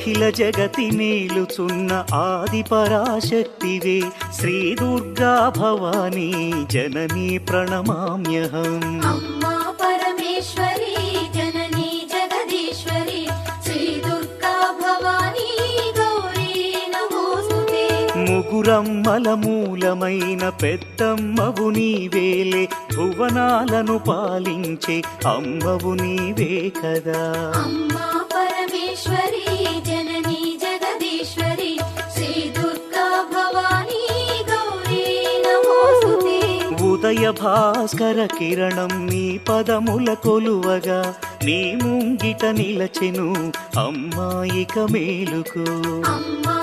అఖిల జగతి మేలుచున్న ఆది పరాశక్తివే శ్రీ దుర్గా భవానీ జననీ ప్రణమామ్యహం. అమ్మా పరమేశ్వరి జననీ జగదీశ్వరి శ్రీ దుర్గా భవానీ గౌరీ నమోస్తుతే. ముగురమ్మల మూలమైన పెద్దమ్మవు నీవేలే భువనాలను పాలించే అమ్మవు నీవే కదా. అమ్మా పరమేశ్వరి జననీ జగదీశ్వరి శ్రీ దుర్గా భవానీ గౌరీ నమోస్తుతే. ఉదయ భాస్కర కిరణం నీ పదముల కొలువగా నీ ముంగిట నిలచెను అమ్మాయిక మేలుకు. అమ్మా